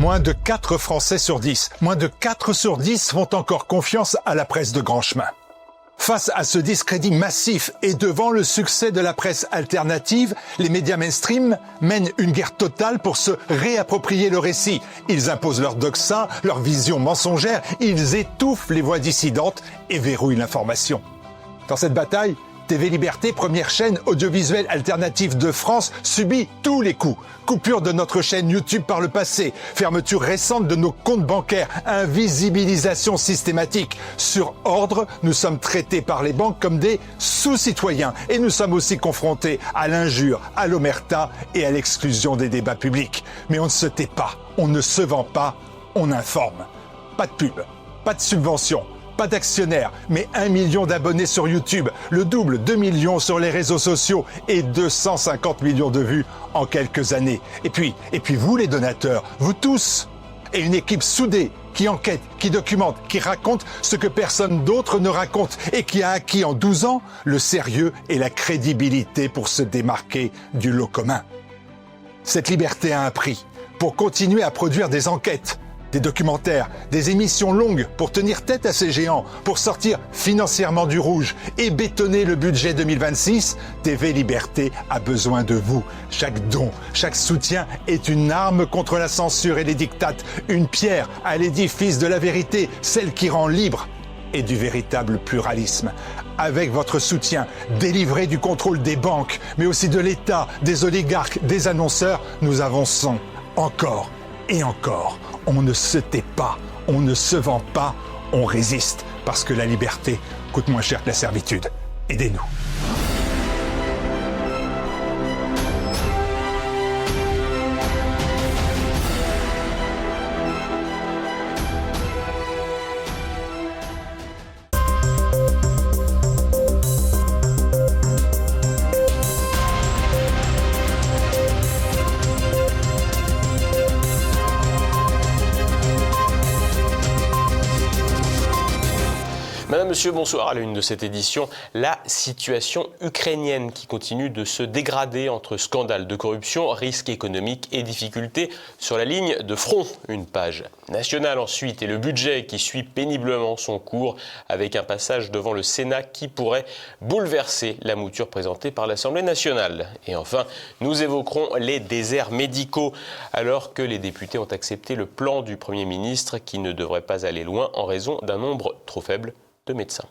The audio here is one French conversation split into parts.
Moins de 4 Français sur 10, moins de 4 sur 10 font encore confiance à la presse de grand chemin. Face à ce discrédit massif et devant le succès de la presse alternative, les médias mainstream mènent une guerre totale pour se réapproprier le récit. Ils imposent leur doxa, leur vision mensongère, ils étouffent les voix dissidentes et verrouillent l'information. Dans cette bataille, TV Liberté, première chaîne audiovisuelle alternative de France, subit tous les coups. Coupure de notre chaîne YouTube par le passé, fermeture récente de nos comptes bancaires, invisibilisation systématique. Sur ordre, nous sommes traités par les banques comme des sous-citoyens et nous sommes aussi confrontés à l'injure, à l'omerta et à l'exclusion des débats publics. Mais on ne se tait pas, on ne se vend pas, on informe. Pas de pub, pas de subvention. Pas d'actionnaires, mais 1 million d'abonnés sur YouTube, le double, 2 millions sur les réseaux sociaux et 250 millions de vues en quelques années. Et puis vous les donateurs, vous tous, et une équipe soudée qui enquête, qui documente, qui raconte ce que personne d'autre ne raconte et qui a acquis en 12 ans le sérieux et la crédibilité pour se démarquer du lot commun. Cette liberté a un prix. Pour continuer à produire des enquêtes, des documentaires, des émissions longues pour tenir tête à ces géants, pour sortir financièrement du rouge et bétonner le budget 2026, TV Liberté a besoin de vous. Chaque don, chaque soutien est une arme contre la censure et les dictates, une pierre à l'édifice de la vérité, celle qui rend libre et du véritable pluralisme. Avec votre soutien, délivré du contrôle des banques, mais aussi de l'État, des oligarques, des annonceurs, nous avançons encore et encore. On ne se tait pas, on ne se vend pas, on résiste. Parce que la liberté coûte moins cher que la servitude. Aidez-nous. Madame, Monsieur, bonsoir. À la une de cette édition, la situation ukrainienne qui continue de se dégrader entre scandales de corruption, risques économiques et difficultés sur la ligne de front. Une page nationale ensuite et le budget qui suit péniblement son cours avec un passage devant le Sénat qui pourrait bouleverser la mouture présentée par l'Assemblée nationale. Et enfin, nous évoquerons les déserts médicaux alors que les députés ont accepté le plan du Premier ministre qui ne devrait pas aller loin en raison d'un nombre trop faible de médecins.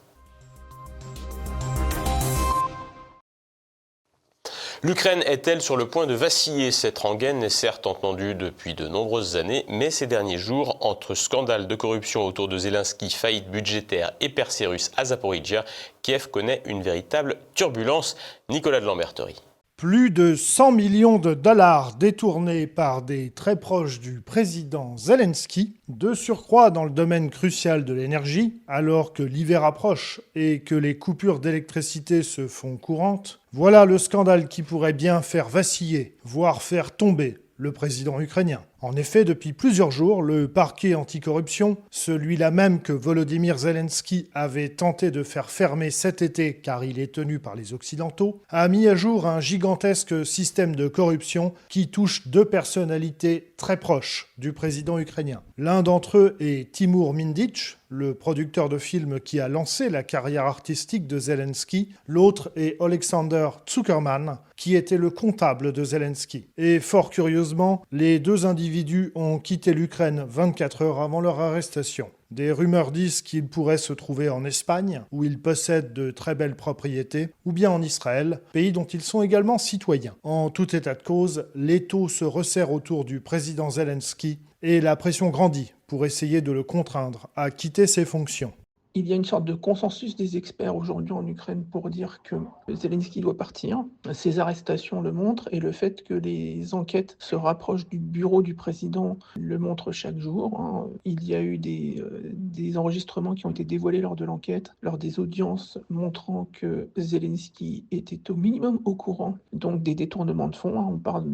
L'Ukraine est-elle sur le point de vaciller? Cette rengaine est certes entendue depuis de nombreuses années, mais ces derniers jours, entre scandales de corruption autour de Zelensky, faillite budgétaire et percée russe à Zaporijia, Kiev connaît une véritable turbulence. Nicolas de Lamberterie. Plus de 100 millions de dollars détournés par des très proches du président Zelensky, de surcroît dans le domaine crucial de l'énergie, alors que l'hiver approche et que les coupures d'électricité se font courantes. Voilà le scandale qui pourrait bien faire vaciller, voire faire tomber le président ukrainien. En effet, depuis plusieurs jours, le parquet anticorruption, celui-là même que Volodymyr Zelensky avait tenté de faire fermer cet été car il est tenu par les Occidentaux, a mis à jour un gigantesque système de corruption qui touche deux personnalités très proches du président ukrainien. L'un d'entre eux est Timur Mindich, le producteur de films qui a lancé la carrière artistique de Zelensky. L'autre est Alexander Zuckerman, qui était le comptable de Zelensky. Et fort curieusement, les deux individus ont quitté l'Ukraine 24 heures avant leur arrestation. Des rumeurs disent qu'ils pourraient se trouver en Espagne, où ils possèdent de très belles propriétés, ou bien en Israël, pays dont ils sont également citoyens. En tout état de cause, l'étau se resserre autour du président Zelensky et la pression grandit pour essayer de le contraindre à quitter ses fonctions. Il y a une sorte de consensus des experts aujourd'hui en Ukraine pour dire que Zelensky doit partir. Ces arrestations le montrent et le fait que les enquêtes se rapprochent du bureau du président le montre chaque jour. Il y a eu des enregistrements qui ont été dévoilés lors de l'enquête, lors des audiences montrant que Zelensky était au minimum au courant donc des détournements de fonds. On parle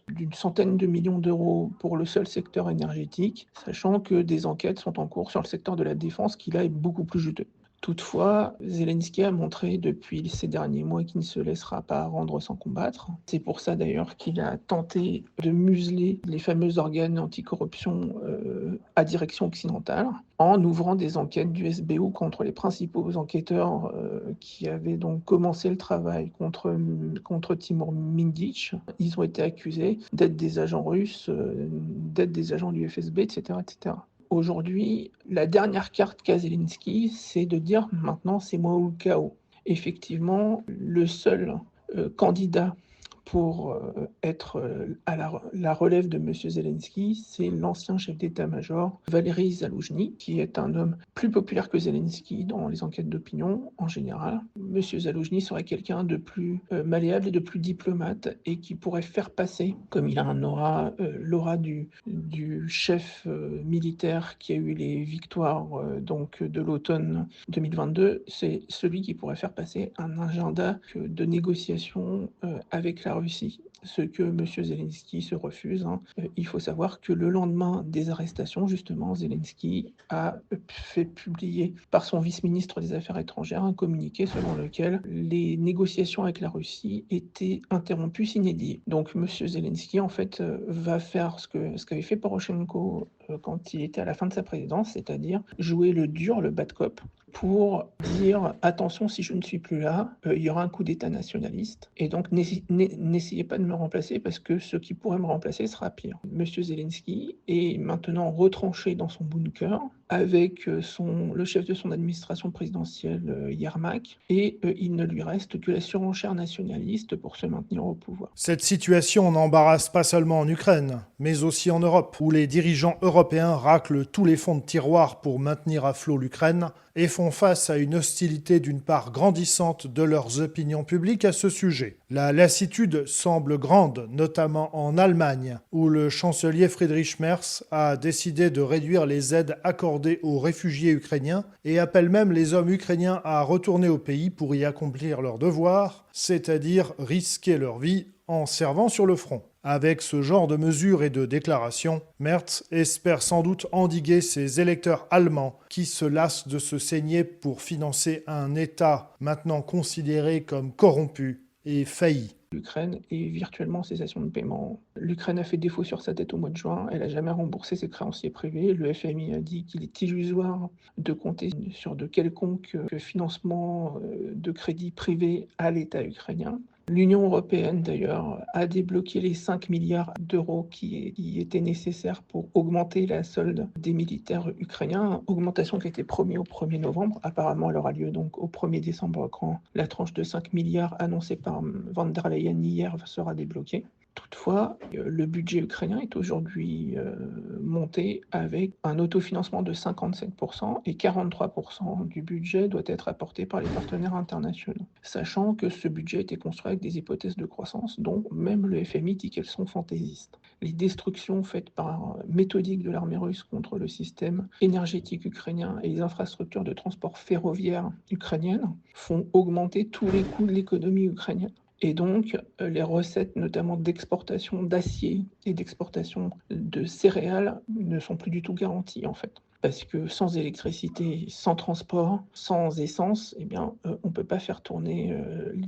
d'une centaine de millions d'euros pour le seul secteur énergétique, sachant que des enquêtes sont en cours sur le secteur de la défense qui là est beaucoup plus juteux. Toutefois, Zelensky a montré depuis ces derniers mois qu'il ne se laissera pas rendre sans combattre. C'est pour ça d'ailleurs qu'il a tenté de museler les fameux organes anticorruption à direction occidentale en ouvrant des enquêtes du SBU contre les principaux enquêteurs qui avaient donc commencé le travail contre Timur Mindic. Ils ont été accusés d'être des agents russes, d'être des agents du FSB, etc., etc. Aujourd'hui, la dernière carte qu'a Zelensky, c'est de dire maintenant c'est moi ou le chaos. Effectivement, le seul candidat pour être à la relève de M. Zelensky, c'est l'ancien chef d'état-major Valery Zaloujny, qui est un homme plus populaire que Zelensky dans les enquêtes d'opinion en général. M. Zaloujny serait quelqu'un de plus malléable et de plus diplomate et qui pourrait faire passer, comme il a un aura, l'aura du chef militaire qui a eu les victoires donc de l'automne 2022, c'est celui qui pourrait faire passer un agenda de négociation avec la Russie, ce que M. Zelensky se refuse. Il faut savoir que le lendemain des arrestations, justement, Zelensky a fait publier par son vice-ministre des Affaires étrangères un communiqué selon lequel les négociations avec la Russie étaient interrompues sine die. Donc M. Zelensky, en fait, va faire ce qu'avait fait Poroshenko quand il était à la fin de sa présidence, c'est-à-dire jouer le dur, le bad cop, pour dire attention, si je ne suis plus là, il y aura un coup d'État nationaliste. Et donc n'essayez pas de me remplacer parce que ce qui pourrait me remplacer sera pire. Monsieur Zelensky est maintenant retranché dans son bunker avec le chef de son administration présidentielle, Yermak, et il ne lui reste que la surenchère nationaliste pour se maintenir au pouvoir. Cette situation n'embarrasse pas seulement en Ukraine, mais aussi en Europe, où les dirigeants européens raclent tous les fonds de tiroir pour maintenir à flot l'Ukraine et font face à une hostilité d'une part grandissante de leurs opinions publiques à ce sujet. La lassitude semble grande, notamment en Allemagne, où le chancelier Friedrich Merz a décidé de réduire les aides accordées aux réfugiés ukrainiens et appelle même les hommes ukrainiens à retourner au pays pour y accomplir leurs devoirs, c'est-à-dire risquer leur vie en servant sur le front. Avec ce genre de mesures et de déclarations, Merz espère sans doute endiguer ses électeurs allemands qui se lassent de se saigner pour financer un État maintenant considéré comme corrompu et failli. L'Ukraine est virtuellement en cessation de paiement. L'Ukraine a fait défaut sur sa dette au mois de juin, elle n'a jamais remboursé ses créanciers privés. Le FMI a dit qu'il est illusoire de compter sur de quelconques financements de crédits privés à l'État ukrainien. L'Union européenne, d'ailleurs, a débloqué les 5 milliards d'euros qui étaient nécessaires pour augmenter la solde des militaires ukrainiens, augmentation qui a été promise au 1er novembre. Apparemment, elle aura lieu donc au 1er décembre quand la tranche de 5 milliards annoncée par Van der Leyen hier sera débloquée. Toutefois, le budget ukrainien est aujourd'hui monté avec un autofinancement de 57% et 43% du budget doit être apporté par les partenaires internationaux. Sachant que ce budget a été construit avec des hypothèses de croissance dont même le FMI dit qu'elles sont fantaisistes. Les destructions faites par méthodique de l'armée russe contre le système énergétique ukrainien et les infrastructures de transport ferroviaire ukrainiennes font augmenter tous les coûts de l'économie ukrainienne. Et donc, les recettes, notamment d'exportation d'acier et d'exportation de céréales, ne sont plus du tout garanties, en fait. Parce que sans électricité, sans transport, sans essence, eh bien, on ne peut pas faire tourner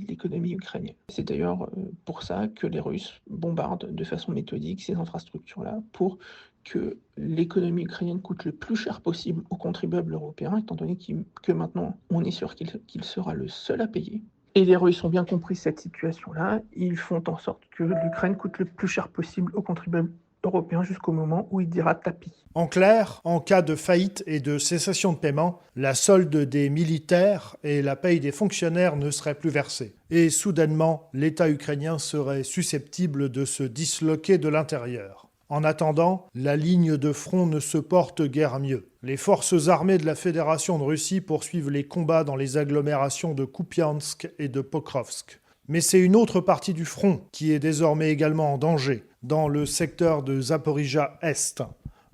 l'économie ukrainienne. C'est d'ailleurs pour ça que les Russes bombardent de façon méthodique ces infrastructures-là pour que l'économie ukrainienne coûte le plus cher possible aux contribuables européens, étant donné que maintenant, on est sûr qu'il sera le seul à payer. Et les Russes ont bien compris cette situation-là. Ils font en sorte que l'Ukraine coûte le plus cher possible aux contribuables européens jusqu'au moment où il dira tapis. En clair, en cas de faillite et de cessation de paiement, la solde des militaires et la paye des fonctionnaires ne seraient plus versées. Et soudainement, l'État ukrainien serait susceptible de se disloquer de l'intérieur. En attendant, la ligne de front ne se porte guère mieux. Les forces armées de la Fédération de Russie poursuivent les combats dans les agglomérations de Kupiansk et de Pokrovsk. Mais c'est une autre partie du front qui est désormais également en danger, dans le secteur de Zaporijia-Est.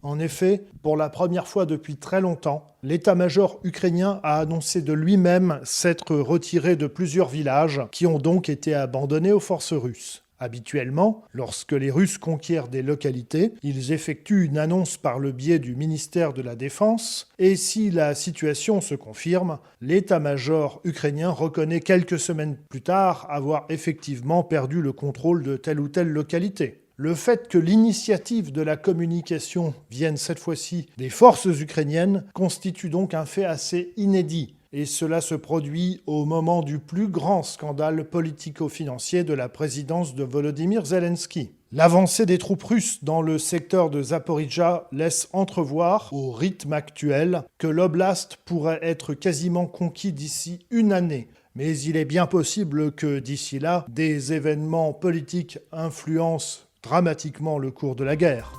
En effet, pour la première fois depuis très longtemps, l'état-major ukrainien a annoncé de lui-même s'être retiré de plusieurs villages qui ont donc été abandonnés aux forces russes. Habituellement, lorsque les Russes conquièrent des localités, ils effectuent une annonce par le biais du ministère de la Défense, et si la situation se confirme, l'état-major ukrainien reconnaît quelques semaines plus tard avoir effectivement perdu le contrôle de telle ou telle localité. Le fait que l'initiative de la communication vienne cette fois-ci des forces ukrainiennes constitue donc un fait assez inédit. Et cela se produit au moment du plus grand scandale politico-financier de la présidence de Volodymyr Zelensky. L'avancée des troupes russes dans le secteur de Zaporijjia laisse entrevoir, au rythme actuel, que l'oblast pourrait être quasiment conquis d'ici une année. Mais il est bien possible que d'ici là, des événements politiques influencent dramatiquement le cours de la guerre.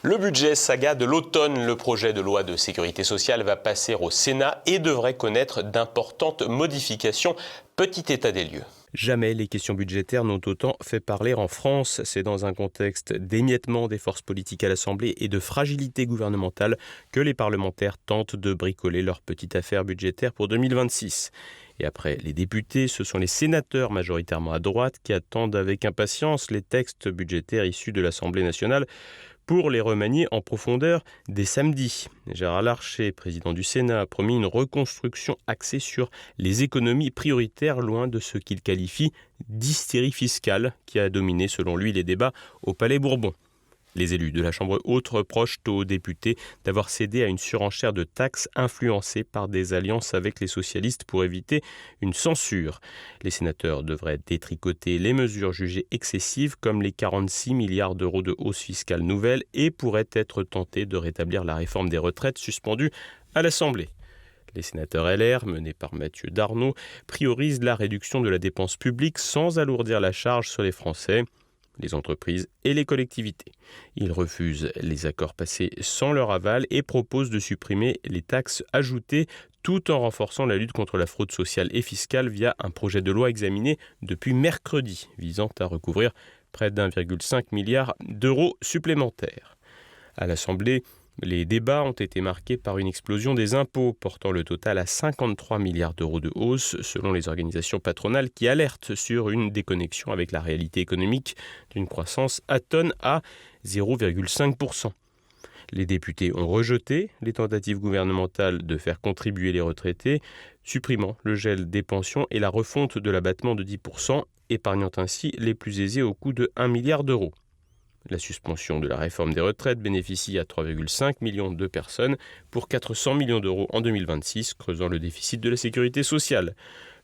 Le budget saga de l'automne, le projet de loi de sécurité sociale va passer au Sénat et devrait connaître d'importantes modifications. Petit état des lieux. Jamais les questions budgétaires n'ont autant fait parler en France. C'est dans un contexte d'émiettement des forces politiques à l'Assemblée et de fragilité gouvernementale que les parlementaires tentent de bricoler leur petite affaire budgétaire pour 2026. Et après les députés, ce sont les sénateurs majoritairement à droite qui attendent avec impatience les textes budgétaires issus de l'Assemblée nationale pour les remanier en profondeur dès samedi. Gérard Larcher, président du Sénat, a promis une reconstruction axée sur les économies prioritaires, loin de ce qu'il qualifie d'hystérie fiscale qui a dominé selon lui les débats au Palais Bourbon. Les élus de la Chambre haute reprochent aux députés d'avoir cédé à une surenchère de taxes influencée par des alliances avec les socialistes pour éviter une censure. Les sénateurs devraient détricoter les mesures jugées excessives comme les 46 milliards d'euros de hausse fiscale nouvelle et pourraient être tentés de rétablir la réforme des retraites suspendue à l'Assemblée. Les sénateurs LR, menés par Mathieu Darnaud, priorisent la réduction de la dépense publique sans alourdir la charge sur les Français, les entreprises et les collectivités. Ils refusent les accords passés sans leur aval et proposent de supprimer les taxes ajoutées tout en renforçant la lutte contre la fraude sociale et fiscale via un projet de loi examiné depuis mercredi, visant à recouvrir près d'1,5 milliard d'euros supplémentaires. À l'Assemblée, les débats ont été marqués par une explosion des impôts, portant le total à 53 milliards d'euros de hausse, selon les organisations patronales qui alertent sur une déconnexion avec la réalité économique d'une croissance atone à 0,5%. Les députés ont rejeté les tentatives gouvernementales de faire contribuer les retraités, supprimant le gel des pensions et la refonte de l'abattement de 10%, épargnant ainsi les plus aisés au coût de 1 milliard d'euros. La suspension de la réforme des retraites bénéficie à 3,5 millions de personnes pour 400 millions d'euros en 2026, creusant le déficit de la sécurité sociale.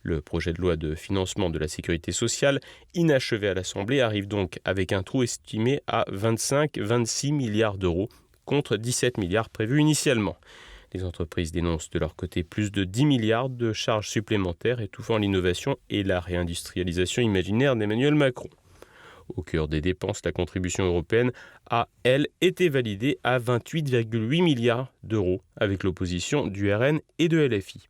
Le projet de loi de financement de la sécurité sociale, inachevé à l'Assemblée, arrive donc avec un trou estimé à 25-26 milliards d'euros, contre 17 milliards prévus initialement. Les entreprises dénoncent de leur côté plus de 10 milliards de charges supplémentaires, étouffant l'innovation et la réindustrialisation imaginaire d'Emmanuel Macron. Au cœur des dépenses, la contribution européenne a, elle, été validée à 28,8 milliards d'euros avec l'opposition du RN et de LFI.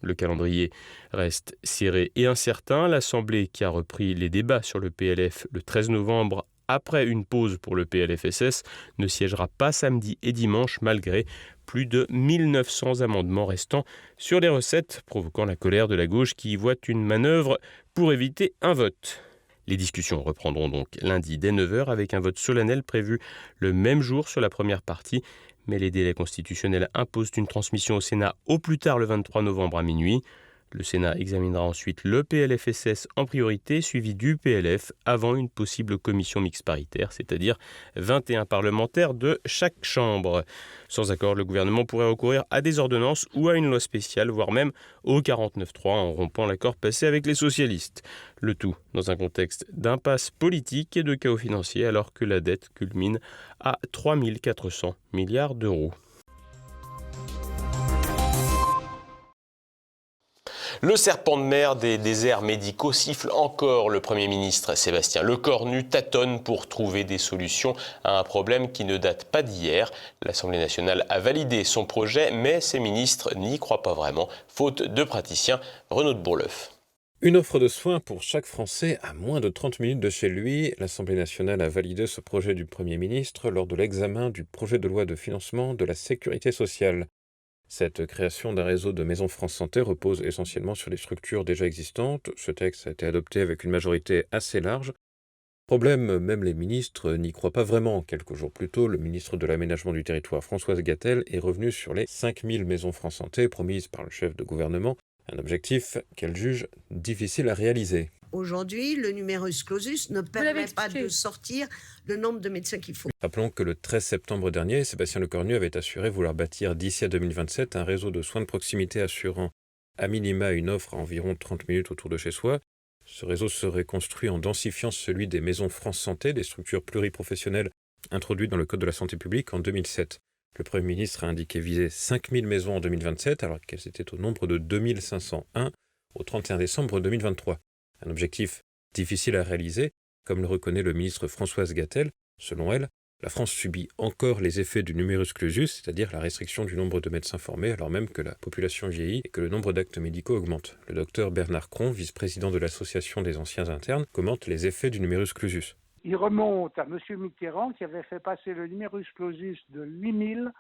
Le calendrier reste serré et incertain. L'Assemblée, qui a repris les débats sur le PLF le 13 novembre après une pause pour le PLFSS, ne siégera pas samedi et dimanche malgré plus de 1900 amendements restants sur les recettes, provoquant la colère de la gauche qui y voit une manœuvre pour éviter un vote. Les discussions reprendront donc lundi dès 9h avec un vote solennel prévu le même jour sur la première partie, mais les délais constitutionnels imposent une transmission au Sénat au plus tard le 23 novembre à minuit. Le Sénat examinera ensuite le PLFSS en priorité, suivi du PLF, avant une possible commission mixte paritaire, c'est-à-dire 21 parlementaires de chaque chambre. Sans accord, le gouvernement pourrait recourir à des ordonnances ou à une loi spéciale, voire même au 49.3 en rompant l'accord passé avec les socialistes. Le tout dans un contexte d'impasse politique et de chaos financier, alors que la dette culmine à 3 400 milliards d'euros. Le serpent de mer des déserts médicaux siffle encore. Le Premier ministre Sébastien Lecornu tâtonne pour trouver des solutions à un problème qui ne date pas d'hier. L'Assemblée nationale a validé son projet, mais ses ministres n'y croient pas vraiment, faute de praticiens. Renaud de Bourleuf. Une offre de soins pour chaque Français à moins de 30 minutes de chez lui. L'Assemblée nationale a validé ce projet du Premier ministre lors de l'examen du projet de loi de financement de la sécurité sociale. Cette création d'un réseau de maisons France Santé repose essentiellement sur des structures déjà existantes. Ce texte a été adopté avec une majorité assez large. Problème, même les ministres n'y croient pas vraiment. Quelques jours plus tôt, le ministre de l'Aménagement du Territoire, Françoise Gatel, est revenu sur les 5000 maisons France Santé promises par le chef de gouvernement, un objectif qu'elle juge difficile à réaliser. Aujourd'hui, le numerus clausus ne permet pas de sortir le nombre de médecins qu'il faut. Rappelons que le 13 septembre dernier, Sébastien Lecornu avait assuré vouloir bâtir d'ici à 2027 un réseau de soins de proximité assurant à minima une offre à environ 30 minutes autour de chez soi. Ce réseau serait construit en densifiant celui des maisons France Santé, des structures pluriprofessionnelles introduites dans le Code de la santé publique en 2007. Le Premier ministre a indiqué viser 5000 maisons en 2027, alors qu'elles étaient au nombre de 2501 au 31 décembre 2023. Un objectif difficile à réaliser, comme le reconnaît le ministre Françoise Gatel. Selon elle, la France subit encore les effets du numerus clausus, c'est-à-dire la restriction du nombre de médecins formés, alors même que la population vieillit et que le nombre d'actes médicaux augmente. Le docteur Bernard Cron, vice-président de l'Association des anciens internes, commente les effets du numerus clausus. Il remonte à M. Mitterrand qui avait fait passer le numerus clausus de 8000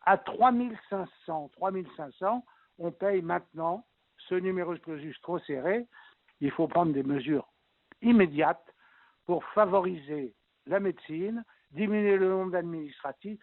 à 3500. 3500, on paye maintenant ce numerus clausus trop serré. Il faut prendre des mesures immédiates pour favoriser la médecine, diminuer le nombre d'administratifs.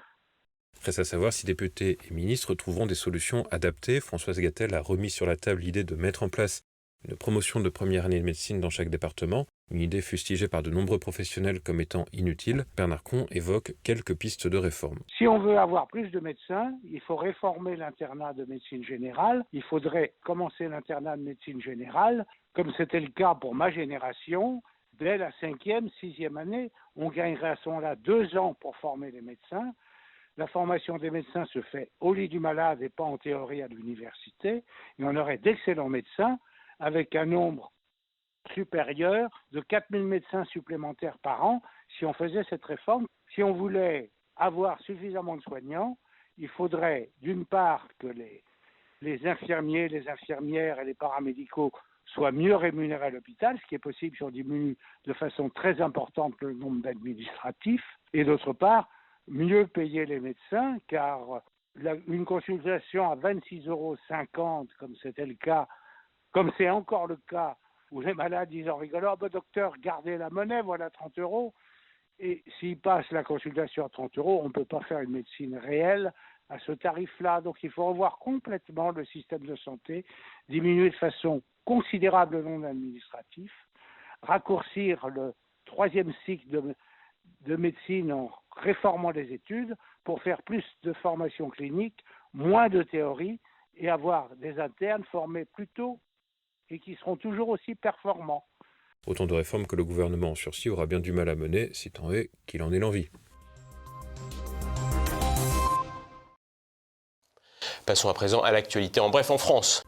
Reste à savoir si députés et ministres trouveront des solutions adaptées. Françoise Gatel a remis sur la table l'idée de mettre en place une promotion de première année de médecine dans chaque département, une idée fustigée par de nombreux professionnels comme étant inutile. Bernard Cron évoque quelques pistes de réforme. Si on veut avoir plus de médecins, il faut réformer l'internat de médecine générale. Il faudrait commencer l'internat de médecine générale, comme c'était le cas pour ma génération. Dès la 5e, 6e année, on gagnerait à ce moment-là 2 ans pour former les médecins. La formation des médecins se fait au lit du malade et pas en théorie à l'université. Et on aurait d'excellents médecins avec un nombre supérieur de 4000 médecins supplémentaires par an si on faisait cette réforme. Si on voulait avoir suffisamment de soignants, il faudrait d'une part que les infirmiers, les infirmières et les paramédicaux soient mieux rémunérés à l'hôpital, ce qui est possible si on diminue de façon très importante le nombre d'administratifs, et d'autre part, mieux payer les médecins, car une consultation à 26,50 €, comme c'était le cas, comme c'est encore le cas, où les malades disent en rigolant « docteur, gardez la monnaie, voilà 30 €. Et s'ils passent la consultation à 30 €, on ne peut pas faire une médecine réelle à ce tarif-là. Donc il faut revoir complètement le système de santé, diminuer de façon considérable le nombre d'administratifs, raccourcir le 3e cycle de médecine en réformant les études pour faire plus de formation clinique, moins de théorie et avoir des internes formés plus tôt et qui seront toujours aussi performants. Autant de réformes que le gouvernement en sursis aura bien du mal à mener, si tant est qu'il en ait l'envie. Passons à présent à l'actualité en bref en France.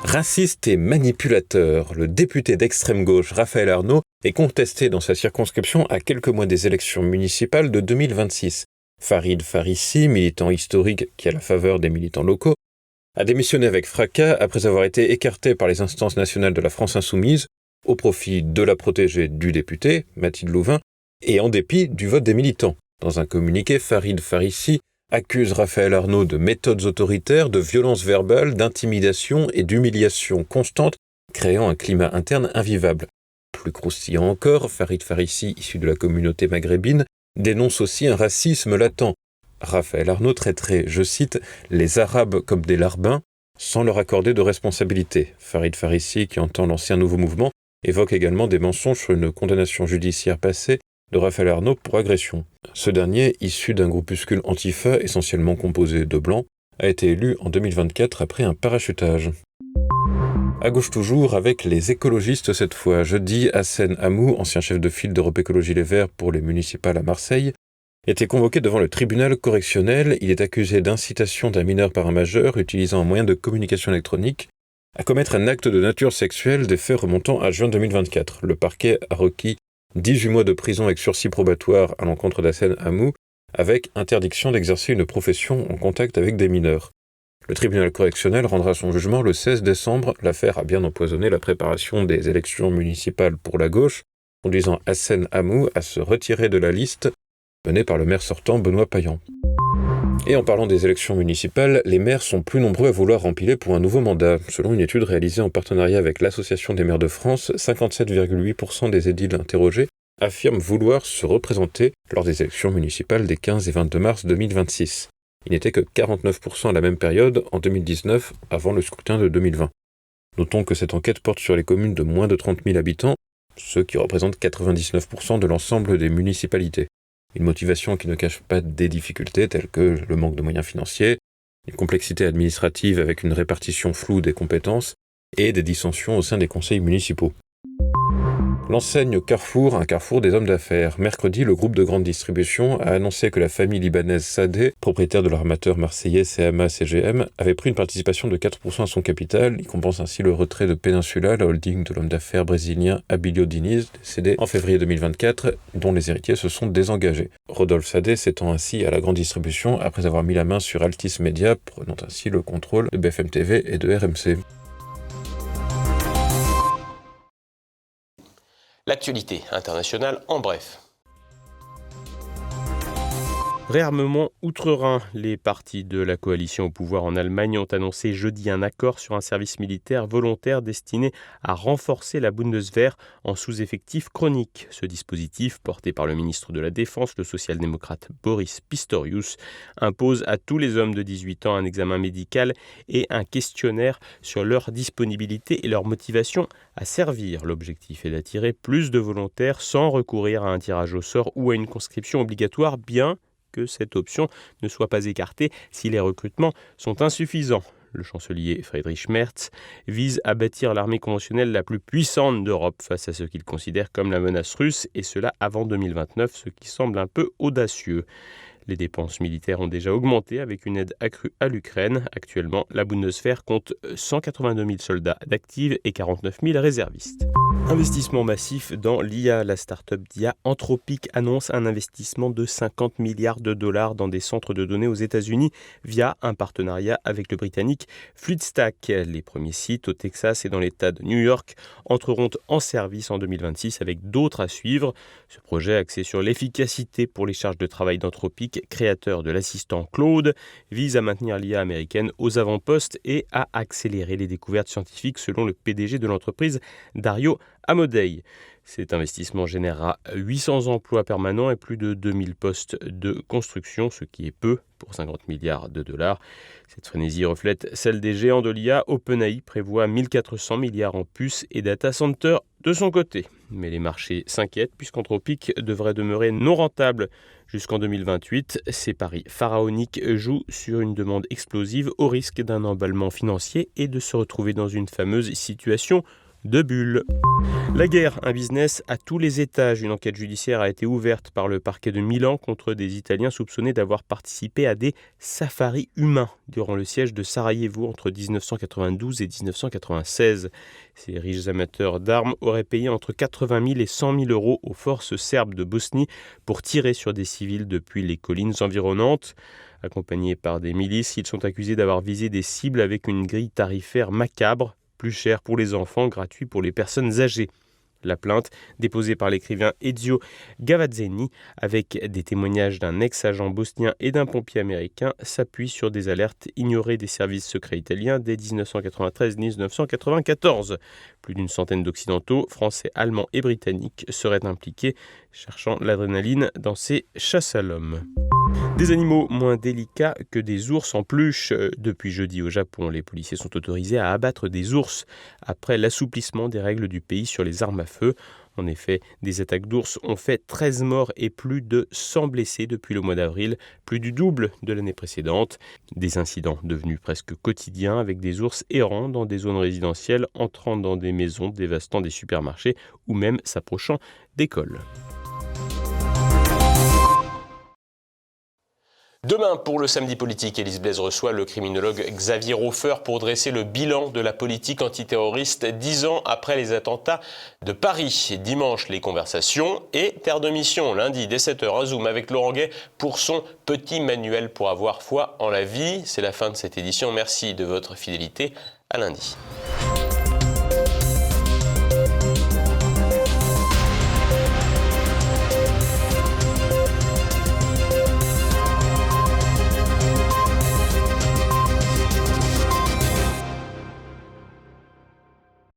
Raciste et manipulateur, le député d'extrême gauche Raphaël Arnaud est contesté dans sa circonscription à quelques mois des élections municipales de 2026. Farid Farissi, militant historique qui a la faveur des militants locaux, a démissionné avec fracas après avoir été écarté par les instances nationales de la France insoumise au profit de la protégée du député, Mathilde Louvain, et en dépit du vote des militants. Dans un communiqué, Farid Farissi accuse Raphaël Arnaud de méthodes autoritaires, de violences verbales, d'intimidation et d'humiliation constante, créant un climat interne invivable. Plus croustillant encore, Farid Farissi, issu de la communauté maghrébine, dénonce aussi un racisme latent. Raphaël Arnaud traiterait, je cite, « les Arabes comme des larbins » sans leur accorder de responsabilité. Farid Farissi, qui entend lancer un nouveau mouvement, évoque également des mensonges sur une condamnation judiciaire passée de Raphaël Arnaud pour agression. Ce dernier, issu d'un groupuscule Antifa essentiellement composé de blancs, a été élu en 2024 après un parachutage. À gauche toujours, avec les écologistes cette fois. Jeudi, Hassen Hamou, ancien chef de file d'Europe Écologie Les Verts pour les municipales à Marseille, était convoqué devant le tribunal correctionnel. Il est accusé d'incitation d'un mineur par un majeur utilisant un moyen de communication électronique à commettre un acte de nature sexuelle, des faits remontant à juin 2024. Le parquet a requis 18 mois de prison avec sursis probatoire à l'encontre d'Hassen Hamou, avec interdiction d'exercer une profession en contact avec des mineurs. Le tribunal correctionnel rendra son jugement le 16 décembre. L'affaire a bien empoisonné la préparation des élections municipales pour la gauche, conduisant Hassen Hamou à se retirer de la liste menée par le maire sortant Benoît Payan. Et en parlant des élections municipales, les maires sont plus nombreux à vouloir rempiler pour un nouveau mandat. Selon une étude réalisée en partenariat avec l'Association des maires de France, 57,8% des édiles interrogés affirment vouloir se représenter lors des élections municipales des 15 et 22 mars 2026. Il n'était que 49% à la même période en 2019, avant le scrutin de 2020. Notons que cette enquête porte sur les communes de moins de 30 000 habitants, ce qui représente 99% de l'ensemble des municipalités. Une motivation qui ne cache pas des difficultés telles que le manque de moyens financiers, une complexité administrative avec une répartition floue des compétences et des dissensions au sein des conseils municipaux. L'enseigne Carrefour, un carrefour des hommes d'affaires. Mercredi, le groupe de grande distribution a annoncé que la famille libanaise Sadeh, propriétaire de l'armateur marseillais CMA CGM, avait pris une participation de 4% à son capital. Il compense ainsi le retrait de Peninsula, la holding de l'homme d'affaires brésilien Abilio Diniz, décédé en février 2024, dont les héritiers se sont désengagés. Rodolphe Sadeh s'étend ainsi à la grande distribution après avoir mis la main sur Altis Media, prenant ainsi le contrôle de BFM TV et de RMC. L'actualité internationale en bref. Réarmement outre-Rhin, les partis de la coalition au pouvoir en Allemagne ont annoncé jeudi un accord sur un service militaire volontaire destiné à renforcer la Bundeswehr en sous-effectif chronique. Ce dispositif, porté par le ministre de la Défense, le social-démocrate Boris Pistorius, impose à tous les hommes de 18 ans un examen médical et un questionnaire sur leur disponibilité et leur motivation à servir. L'objectif est d'attirer plus de volontaires sans recourir à un tirage au sort ou à une conscription obligatoire, bien que cette option ne soit pas écartée si les recrutements sont insuffisants. Le chancelier Friedrich Merz vise à bâtir l'armée conventionnelle la plus puissante d'Europe face à ce qu'il considère comme la menace russe, et cela avant 2029, ce qui semble un peu audacieux. Les dépenses militaires ont déjà augmenté avec une aide accrue à l'Ukraine. Actuellement, la Bundeswehr compte 182 000 soldats d'actifs et 49 000 réservistes. Investissement massif dans l'IA. La start-up d'IA Anthropic annonce un investissement de 50 milliards de dollars dans des centres de données aux États-Unis via un partenariat avec le britannique Fluidstack. Les premiers sites au Texas et dans l'État de New York entreront en service en 2026 avec d'autres à suivre. Ce projet axé sur l'efficacité pour les charges de travail d'Anthropic, créateur de l'assistant Claude, vise à maintenir l'IA américaine aux avant-postes et à accélérer les découvertes scientifiques selon le PDG de l'entreprise, Dario Amodei. Cet investissement générera 800 emplois permanents et plus de 2000 postes de construction, ce qui est peu pour 50 milliards de dollars. Cette frénésie reflète celle des géants de l'IA. OpenAI prévoit 1400 milliards en puces et data centers de son côté. Mais les marchés s'inquiètent puisqu'Anthropic devrait demeurer non rentable jusqu'en 2028. Ces paris pharaoniques jouent sur une demande explosive au risque d'un emballement financier et de se retrouver dans une fameuse situation de bulle. La guerre, un business à tous les étages. Une enquête judiciaire a été ouverte par le parquet de Milan contre des Italiens soupçonnés d'avoir participé à des safaris humains durant le siège de Sarajevo entre 1992 et 1996. Ces riches amateurs d'armes auraient payé entre 80 000 et 100 000 euros aux forces serbes de Bosnie pour tirer sur des civils depuis les collines environnantes. Accompagnés par des milices, ils sont accusés d'avoir visé des cibles avec une grille tarifaire macabre, plus cher pour les enfants, gratuit pour les personnes âgées. La plainte, déposée par l'écrivain Ezio Gavazzeni, avec des témoignages d'un ex-agent bosnien et d'un pompier américain, s'appuie sur des alertes ignorées des services secrets italiens dès 1993-1994. Plus d'une centaine d'Occidentaux, Français, Allemands et Britanniques seraient impliqués, cherchant l'adrénaline dans ces chasses à l'homme. Des animaux moins délicats que des ours en peluche. Depuis jeudi au Japon, les policiers sont autorisés à abattre des ours après l'assouplissement des règles du pays sur les armes à feu. En effet, des attaques d'ours ont fait 13 morts et plus de 100 blessés depuis le mois d'avril, plus du double de l'année précédente. Des incidents devenus presque quotidiens avec des ours errants dans des zones résidentielles, entrant dans des maisons, dévastant des supermarchés ou même s'approchant d'écoles. Demain, pour le Samedi politique, Élise Blaise reçoit le criminologue Xavier Hofer pour dresser le bilan de la politique antiterroriste 10 ans après les attentats de Paris. Dimanche, les conversations et Terre de Mission. Lundi, dès 7h, un Zoom avec Laurent Gay pour son petit manuel pour avoir foi en la vie. C'est la fin de cette édition. Merci de votre fidélité. À lundi.